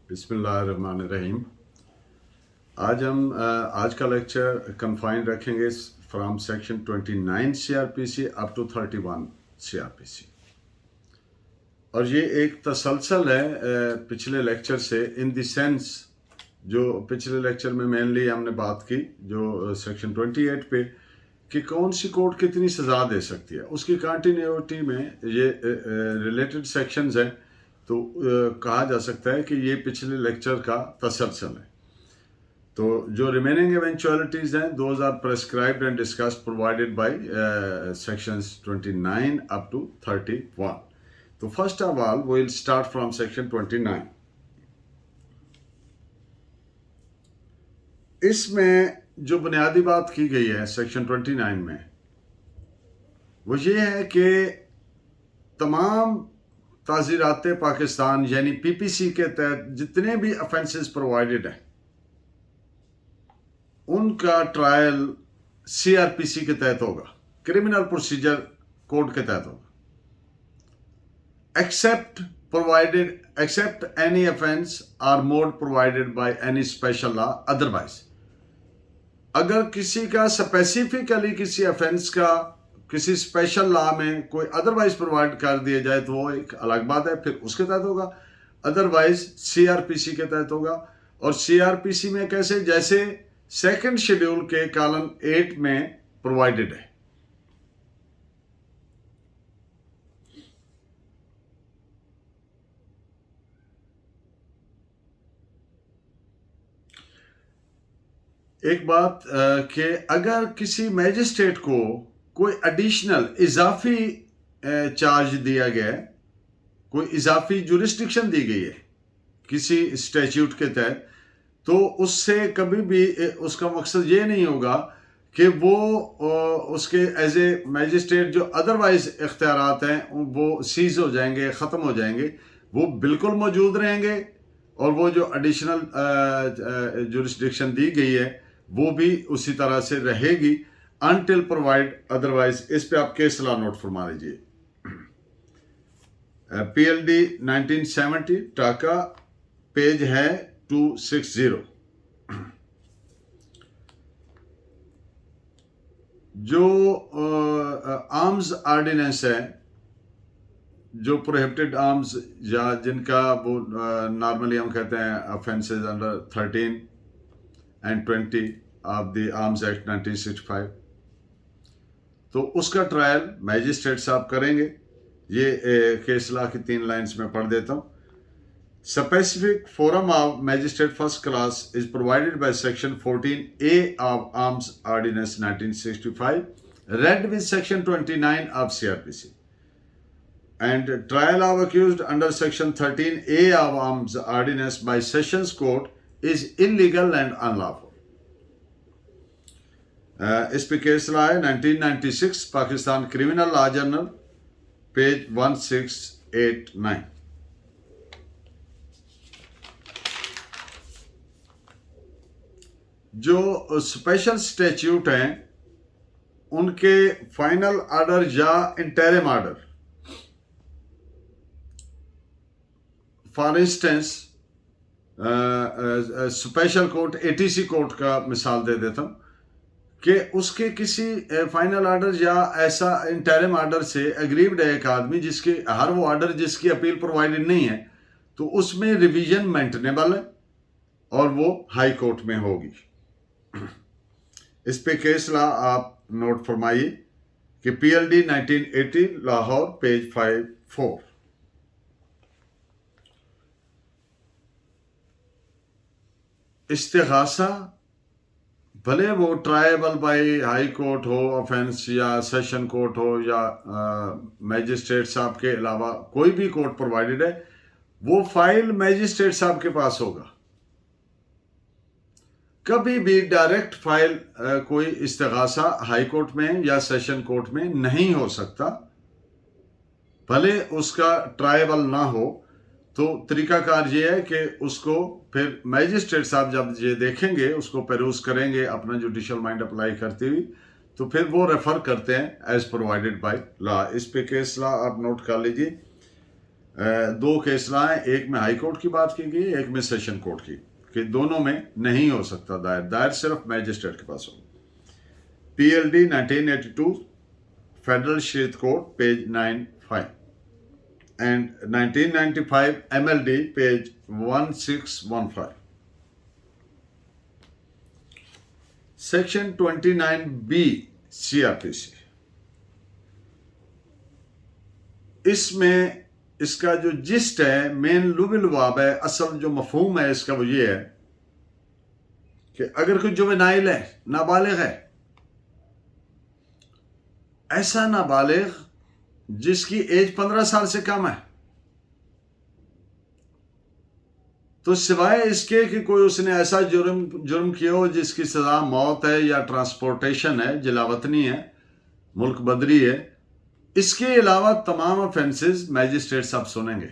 बिस्मिल्लाहिर्रहमानिर्रहीम। आज हम आज का लेक्चर कन्फाइन रखेंगे from section 29 CrPC up to 31 CrPC, और ये एक तसलसल है पिछले लेक्चर से, इन द सेंस जो पिछले लेक्चर में मेनली हमने बात की जो सेक्शन 28 पे कि कौन सी कोर्ट कितनी सज़ा दे सकती है, उसकी कंटिन्यूटी में ये रिलेटेड सेक्शंस हैं। तो कहा जा सकता है कि ये पिछले लेक्चर का तसलसल है। तो जो रिमेनिंग इवेंचुअलिटीज हैं those are prescribed and discussed provided by sections 29 up to 31। तो first of all we will start from section 29। इसमें जो बुनियादी बात की गई है सेक्शन 29 में वो ये है कि तमाम ताज़ीरात पाकिस्तान यानी पीपीसी के तहत जितने भी ऑफेंसेस प्रोवाइडेड हैं उनका ट्रायल सीआरपीसी के तहत होगा, क्रिमिनल प्रोसीजर कोड के तहत होगा, एक्सेप्ट एनी ऑफेंस और mode provided by any special law otherwise. अगर किसी का स्पेसिफिकली किसी ऑफेंस का किसी स्पेशल लॉ में कोई अदरवाइज प्रोवाइड कर दिया जाए तो वो एक अलग बात है, फिर उसके तहत होगा, अदरवाइज सीआरपीसी के तहत होगा। और सीआरपीसी में कैसे, जैसे सेकंड शेड्यूल के कॉलम 8 में प्रोवाइडेड है। एक बात कि अगर किसी मैजिस्ट्रेट को कोई एडिशनल इजाफी चार्ज दिया गया है, कोई इजाफी जुरिस्डिक्शन दी गई है किसी स्टैट्यूट के तहत, तो उससे कभी भी उसका मकसद ये नहीं होगा कि वो उसके एज ए मैजिस्ट्रेट जो अदरवाइज इख्तियारात हैं वो सीज हो जाएंगे, ख़त्म हो जाएंगे, वो बिल्कुल मौजूद रहेंगे। और वो जो एडिशनल जुरिस्डिक्शन दी गई है वो भी उसी तरह से रहेगी अनटिल प्रोवाइड अदरवाइज। इस पे आप केस लॉ नोट फरमा लीजिए। पीएलडी 1970 टाका, पेज है 260। जो आर्म्स ऑर्डिनेंस है, जो प्रोहिबिटेड आर्म्स या जिनका वो नॉर्मली हम कहते हैं offences under 13 and 20 of the arms act 1965, तो उसका ट्रायल मैजिस्ट्रेट साहब करेंगे। ये केस लॉ की 3 लाइन्स में पढ़ देता हूँ। Specific forum of magistrate first class is provided by section 14A of arms ordinance 1965 read with section 29 of CRPC, and trial of accused under section 13A of arms ordinance by sessions court is illegal and unlawful। इस पे case law है 1996 Pakistan criminal law journal, page 1689। जो special statute हैं उनके final order या interim order, for instance special court ATC court का मिसाल दे देता हूँ कि उसके किसी फाइनल ऑर्डर या ऐसा इंटरिम ऑर्डर से एग्रीव्ड है एक आदमी जिसके हर वो ऑर्डर जिसकी अपील प्रोवाइडेड नहीं है, तो उसमें रिवीजन मेंटेनेबल है और वो हाई कोर्ट में होगी। इस पे केस लॉ आप नोट फरमाइए कि पीएलडी 1980 लाहौर, पेज 54। इस्तिगासा, भले वो ट्रायबल बाई हाई कोर्ट हो ऑफेंस या सेशन कोर्ट हो या मैजिस्ट्रेट साहब के अलावा कोई भी कोर्ट प्रोवाइडेड है, वो फाइल मैजिस्ट्रेट साहब के पास होगा। कभी भी डायरेक्ट फाइल कोई इस्तिगासा हाई कोर्ट में या सेशन कोर्ट में नहीं हो सकता, भले उसका ट्रायबल ना हो। तो तरीकाकार ये है कि उसको फिर मैजिस्ट्रेट साहब जब ये देखेंगे, उसको पेरूज करेंगे अपना जुडिशल माइंड अप्लाई करते हुए, तो फिर वो रेफर करते हैं एज प्रोवाइडेड बाय लॉ। इस पे केस लॉ आप नोट कर लीजिए। दो केस लाए, एक में हाई कोर्ट की बात की गई, एक में सेशन कोर्ट की, कि दोनों में नहीं हो सकता दायर सिर्फ मैजिस्ट्रेट के पास हो। PLD 1982 फेडरल शीत court page 95 and 1995 MLD page 1615। Section 29B CRPC, इसमें इसका जो जिस्ट है, मेन लुबी लुबाब है, असल जो मफहूम है इसका वो ये है कि अगर कोई जुवेनाइल है, नाबालिग है, ऐसा नाबालिग जिसकी एज 15 साल से कम है, तो सिवाय इसके कि कोई उसने ऐसा जुर्म किया हो जिसकी सजा मौत है या ट्रांसपोर्टेशन है, जिलावतनी है, मुल्क बदरी है, इसके अलावा तमाम ऑफेंसेस मैजिस्ट्रेट साहब सुनेंगे।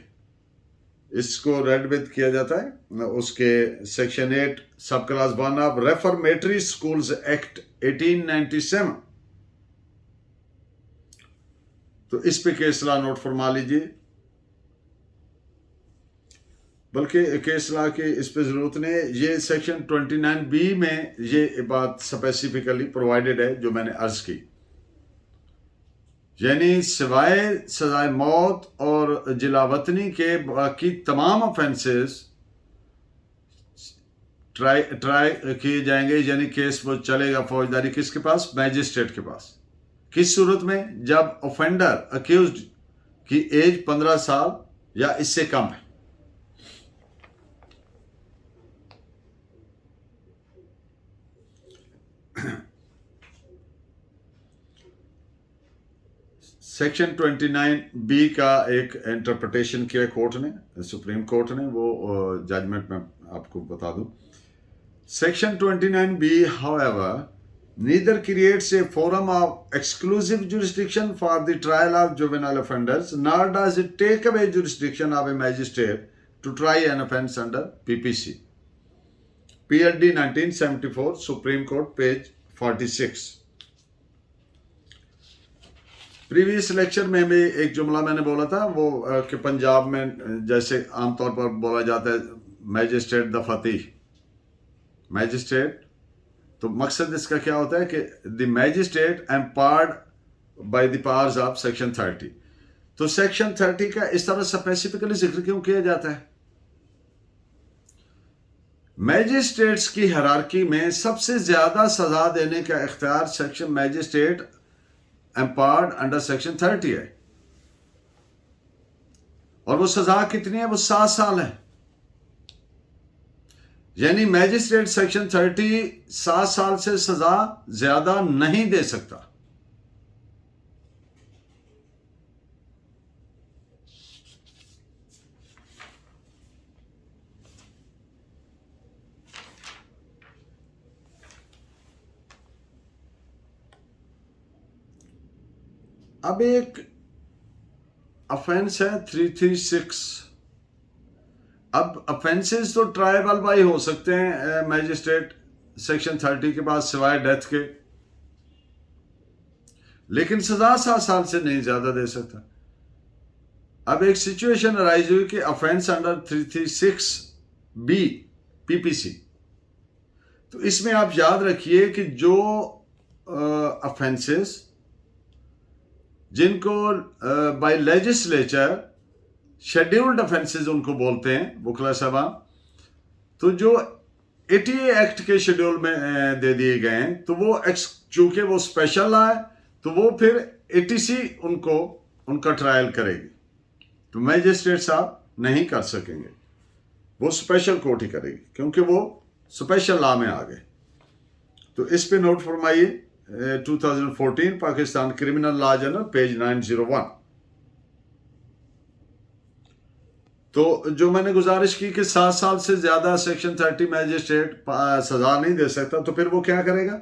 इसको रेड विद किया जाता है उसके सेक्शन 8 सब क्लास 1 ऑफ रेफॉर्मेटरी स्कूल्स एक्ट 1897। तो इस पे केस ला नोट फरमा लीजिए, बल्कि केस ला की इस पे जरूरत नहीं है। ये सेक्शन 29B में ये बात स्पेसिफिकली प्रोवाइडेड है जो मैंने अर्ज की, यानी सिवाय सजाए मौत और जिलावतनी के बाकी तमाम ऑफेंसेस ट्राई किए जाएंगे, यानी केस वो चलेगा फौजदारी किसके पास? मैजिस्ट्रेट के पास। किस सूरत में? जब ऑफेंडर अक्यूज्ड की एज 15 साल या इससे कम है। सेक्शन 29B का एक इंटरप्रिटेशन किया कोर्ट ने, सुप्रीम कोर्ट ने, वो जजमेंट में आपको बता दूं। Section 29B however neither creates a forum of exclusive jurisdiction for the trial of juvenile offenders, nor does it take away jurisdiction of a magistrate to try an offence under PPC। PLD 1974 Supreme Court page 46। Previous lecture में भी एक जुमला मैंने बोला था वो कि पंजाब में जैसे आमतौर पर बोला जाता है मैजिस्ट्रेट द फतीह, मैजिस्ट्रेट, तो मकसद इसका क्या होता है कि the magistrate empowered by the powers of section 30। तो सेक्शन 30 का इस तरह स्पेसिफिकली जिक्र क्यों किया जाता है? मैजिस्ट्रेट्स की हायरार्की में सबसे ज्यादा सजा देने का इख्तियार section magistrate empowered under section 30 है, और वो सजा कितनी है? वो 7 साल है। यानी मैजिस्ट्रेट सेक्शन 30 7 साल से सजा ज्यादा नहीं दे सकता। अब एक ऑफेंस है 336। अब ऑफेंसेस तो ट्राइबल बाई हो सकते हैं मैजिस्ट्रेट सेक्शन 30 के बाद सिवाय डेथ के, लेकिन सजा 7 साल से नहीं ज्यादा दे सकता। अब एक सिचुएशन अराइज हुई कि ऑफेंस अंडर 336B PPC, तो इसमें आप याद रखिए कि जो ऑफेंसेस जिनको बाय लेजिस्लेचर शेड्यूल्ड ऑफेंसेस उनको बोलते हैं वकला साहब, तो जो 80 एक्ट के शेड्यूल में दे दिए गए हैं, तो वो चूंकि वो स्पेशल लॉ है तो वो फिर 80C उनको उनका ट्रायल करेगी, तो मैजिस्ट्रेट साहब नहीं कर सकेंगे, वो स्पेशल कोर्ट ही करेगी क्योंकि वो स्पेशल लॉ में आ गए। तो इस पे नोट फरमाइए 2014 Pakistan criminal law journal page 901। तो जो मैंने गुजारिश की कि 7 साल से ज्यादा सेक्शन 30 मैजिस्ट्रेट सजा नहीं दे सकता, तो फिर वो क्या करेगा?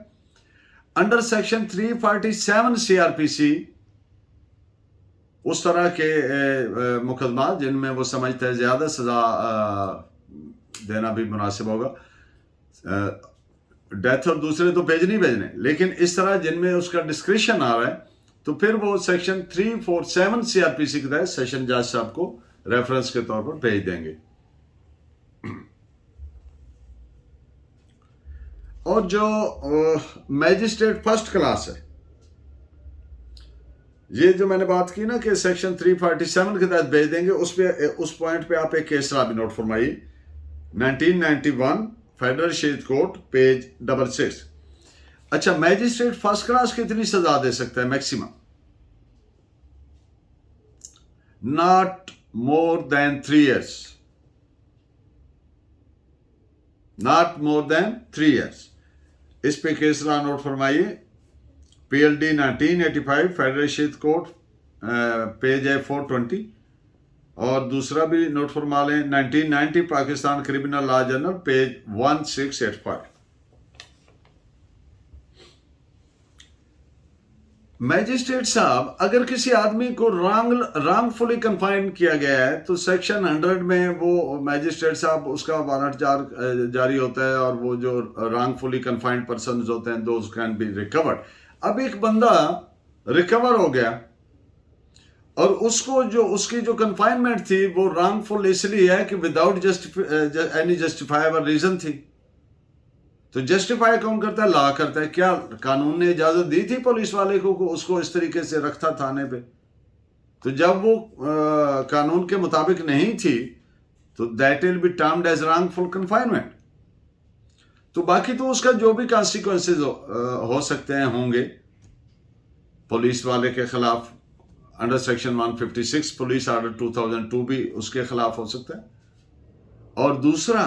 अंडर सेक्शन 347 CRPC उस तरह के मुकदमा जिनमें वो समझते हैं ज्यादा सजा देना भी मुनासिब होगा, डेथ और दूसरे तो भेजने भेजने, लेकिन इस तरह जिनमें उसका डिस्क्रिप्शन आ रहा है, तो फिर वो सेक्शन 347 CRPC के तहत सेशन जज साहब को रेफरेंस के तौर पर भेज देंगे। और जो मैजिस्ट्रेट फर्स्ट क्लास है, ये जो मैंने बात की ना कि सेक्शन 347 के तहत भेज देंगे, उस पॉइंट पे आप एक केस भी नोट फरमाइए। 1991 फेडरल शीट कोर्ट पेज 66। अच्छा, मैजिस्ट्रेट फर्स्ट क्लास कितनी सजा दे सकता है? Maximum not more than 3 years, not more than 3 years। इस पे केस नोट फरमाइए। PLD 1985 federal sheet court page है 420। और दूसरा भी नोट फरमा लें, 1990 Pakistan criminal law journal page 1685। Magistrate साहब, अगर किसी आदमी को रॉन्गफुली कन्फाइन किया गया है तो सेक्शन 100 में वो मैजिस्ट्रेट साहब उसका वारंट जारी होता है, और वो जो रॉन्गफुली कन्फाइंड पर्सन होते हैं दोज कैन बी रिकवर्ड। अब एक बंदा रिकवर हो गया और उसको जो उसकी जो कन्फाइनमेंट थी वो रॉन्गफुल इसलिए है कि विदाउट एनी जस्टिफाइबल रीजन थी। तो जस्टिफाई कौन करता है? लॉ करता है। क्या कानून ने इजाजत दी थी पुलिस वाले को उसको इस तरीके से रखता थाने पे? तो जब वो कानून के मुताबिक नहीं थी तो that will be termed as wrongful confinement. तो बाकी तो उसका जो भी कॉन्सिक्वेंसेज हो सकते हैं होंगे पुलिस वाले के खिलाफ, अंडर सेक्शन 156 पुलिस ऑर्डर 2002 भी उसके खिलाफ हो सकता है। और दूसरा,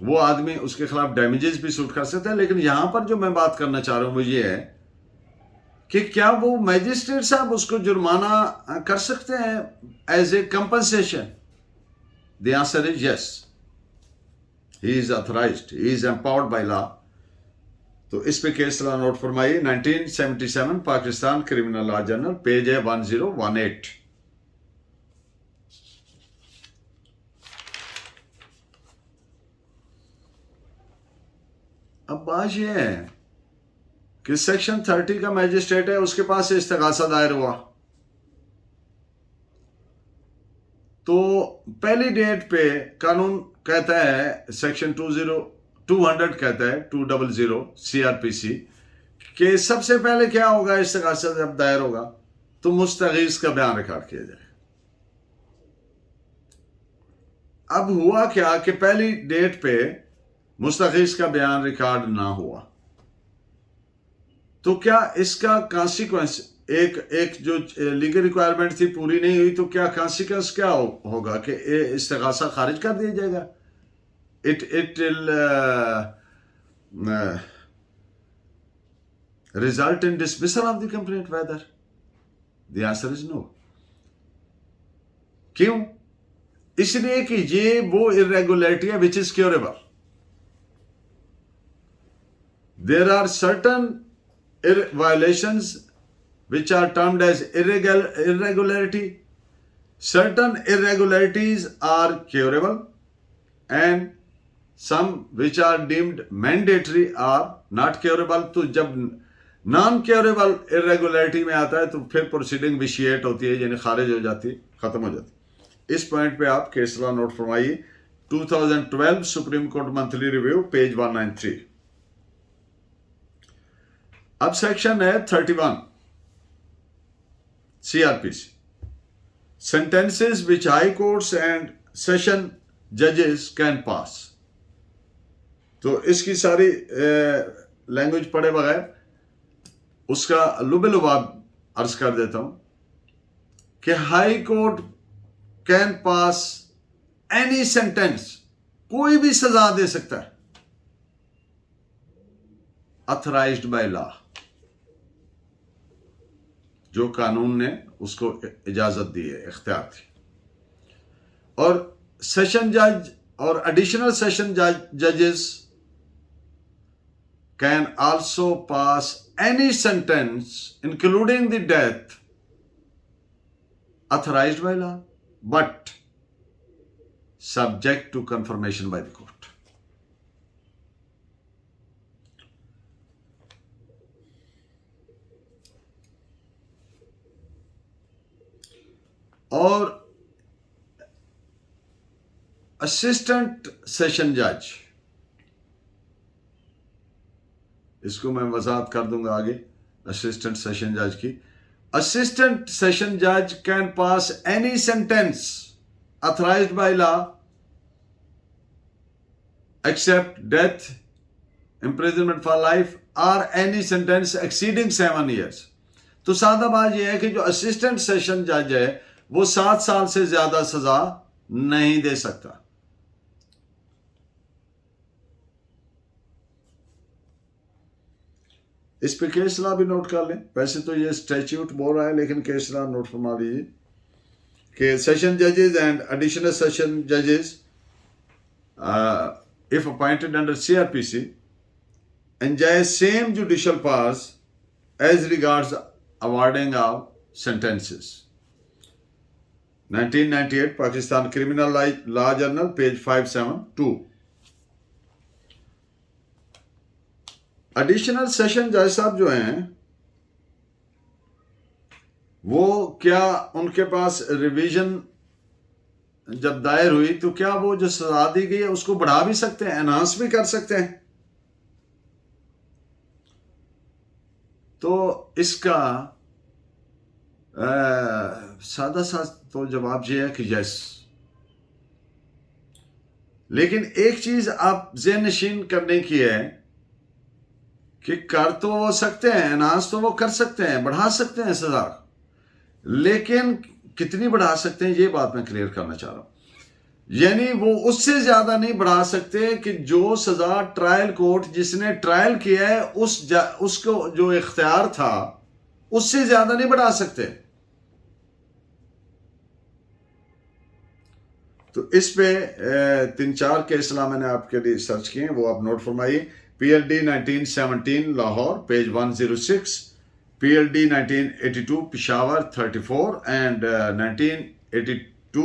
वो आदमी उसके खिलाफ डैमेजेस भी सूट कर सकता है। लेकिन यहां पर जो मैं बात करना चाह रहा हूं वो ये है कि क्या वो मैजिस्ट्रेट साहब उसको जुर्माना कर सकते हैं as a compensation? The answer is yes, he is authorised, he is empowered by law. तो इस पे केस लॉ नोट फरमाइए। 1977 Pakistan criminal law journal page है 1018। अब बात यह है कि सेक्शन 30 का मैजिस्ट्रेट है, उसके पास इस्तिगासा दायर हुआ तो पहली डेट पे कानून कहता है, सेक्शन 200 कहता है 200 CRPC कि सबसे पहले क्या होगा, इस्तिगासा जब दायर होगा तो मुस्तगीस का बयान रिकॉर्ड किया जाए। अब हुआ क्या कि पहली डेट पे मुस्तगीस का बयान रिकॉर्ड ना हुआ, तो क्या इसका कॉन्सिक्वेंस, एक जो लीगल रिक्वायरमेंट थी पूरी नहीं हुई, तो क्या कॉन्सिक्वेंस क्या होगा कि इस्तिगासा खारिज कर दिया जाएगा? It will result in dismissal of the complaint whether? The answer is no. क्यों? इसलिए कि ये वो irregularity है which is curable. There are certain violations which are termed as irregularity. Certain irregularities are curable and some which are deemed mandatory are not curable. तो जब non curable irregularity में आता है तो फिर प्रोसीडिंग विशिएट होती है, यानी खारिज हो जाती, खत्म हो जाती। इस पॉइंट पे आप केस लॉ नोट फरमाइए। 2012 supreme court monthly review page 193। अब सेक्शन है 31 CRPC, sentences which high courts and session judges can pass। तो इसकी सारी लैंग्वेज पढ़े बगैर उसका लुबेलुबाब अर्ज कर देता हूं कि high court can pass any sentence, कोई भी सजा दे सकता है, ऑथराइज्ड बाय लॉ, जो कानून ने उसको इजाजत दी है, इख्तियार थी। और सेशन जज और एडिशनल सेशन जजेस can also pass any sentence including the death authorized by law but subject to confirmation by the court। और असिस्टेंट सेशन जज, इसको मैं वजाहत कर दूंगा आगे असिस्टेंट सेशन जज की। असिस्टेंट सेशन जज can pass any sentence authorised by law except death, imprisonment for life और एनी सेंटेंस एक्सीडिंग 7 years। तो सादा बात यह है कि जो असिस्टेंट सेशन जज है वो 7 साल से ज्यादा सजा नहीं दे सकता। इस पे केस लॉ भी नोट कर लें। वैसे तो ये स्टैट्यूट बोल रहा है लेकिन केस लॉ नोट फरमा लीजिए कि सेशन जजेस एंड एडिशनल सेशन जजेस if appointed under CRPC enjoy same judicial powers as regards awarding of sentences। 1998 Pakistan criminal law journal page 572। Additional session जज साहब जो हैं वो क्या उनके पास रिवीजन जब दायर हुई तो क्या वो जो सजा दी गई है उसको बढ़ा भी सकते हैं, एनहांस भी कर सकते हैं? तो इसका सादा सा तो जवाब ये है कि यस। लेकिन एक चीज आप ज़हन नशीन करने की है कि कर तो वो सकते हैं, एनहांस तो वो कर सकते हैं, बढ़ा सकते हैं सजा, लेकिन कितनी बढ़ा सकते हैं ये बात मैं क्लियर करना चाह रहा हूं। यानी वो उससे ज्यादा नहीं बढ़ा सकते कि जो सजा ट्रायल कोर्ट जिसने ट्रायल किया है उसको जो इख्तियार था उससे ज्यादा नहीं बढ़ा सकते। तो इस पे 3-4 केस मैंने आपके लिए सर्च किए, वो आप नोट फरमाइए। PLD 1917 Lahore page 106, PLD 1982 Peshawar 34 and 1982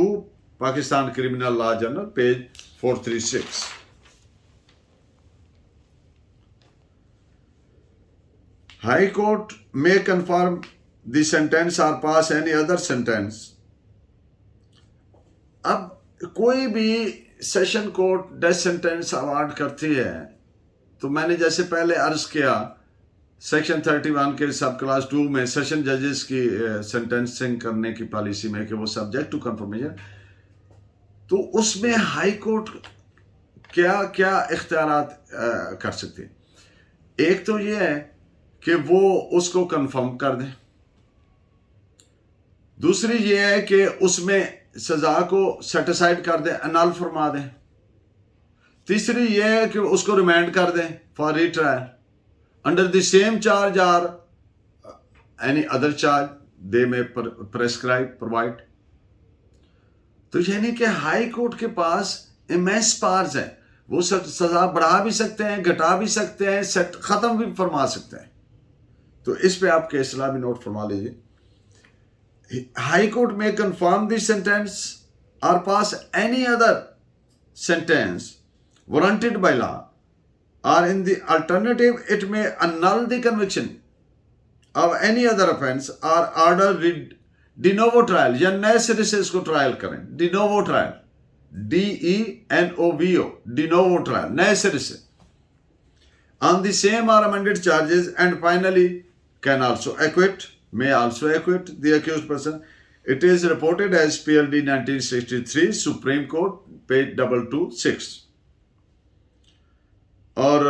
Pakistan criminal law journal page 436। High court may confirm the sentence or pass any other sentence। अब कोई भी session court death sentence award करती है तो मैंने जैसे पहले अर्ज किया सेक्शन 31 के सब क्लास 2 में सेशन जजेस की सेंटेंसिंग करने की पॉलिसी में कि वो सब्जेक्ट टू कंफर्मेशन, तो उसमें हाई कोर्ट क्या क्या इख्तियारात कर सकते हैं। एक तो ये है कि वो उसको कंफर्म कर दें, दूसरी ये है कि उसमें सजा को सेटिसाइड कर दें, अनल फरमा दें, तीसरी ये है कि उसको रिमांड कर दें for retrial under the same charge और एनी अदर चार्ज दे में प्रेस्क्राइब प्रोवाइड। तो यानी कि हाई कोर्ट के पास इमेंस पावर्स है, वो सजा बढ़ा भी सकते हैं, घटा भी सकते हैं, सेट खत्म भी फरमा सकते हैं। तो इस पे आप केस लॉ भी नोट फरमा लीजिए। High Court may confirm the sentence or pass any other sentence warranted by law, or in the alternative it may annul the conviction of any other offense or order de novo trial, या नए सिरे से इसको trial करें। de novo trial, DENOVO, de novo trial, नए सिरे से on the same or amended charges, and finally can also acquit, may also acquit the accused person। It is reported as PLD 1963 Supreme Court page 226। और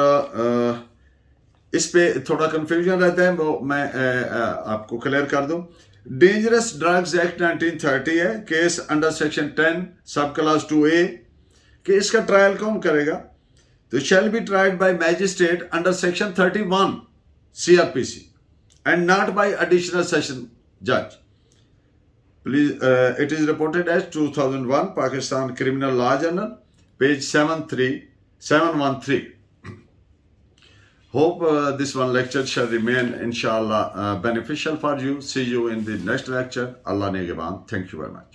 इस पे थोड़ा confusion रहता है, वो मैं आपको क्लियर कर दूं। डेंजरस ड्रग्स एक्ट 1930 है, केस अंडर सेक्शन 10 सब क्लास 2A कि इसका ट्रायल कौन करेगा, तो shall be tried bye magistrate under section 31 CRPC and not by additional session judge। Please, it is reported as 2001 Pakistan Criminal Law Journal page 713। Hope this one lecture shall remain inshallah beneficial for you। See you in the next lecture। Allah Negeban। Thank you very much।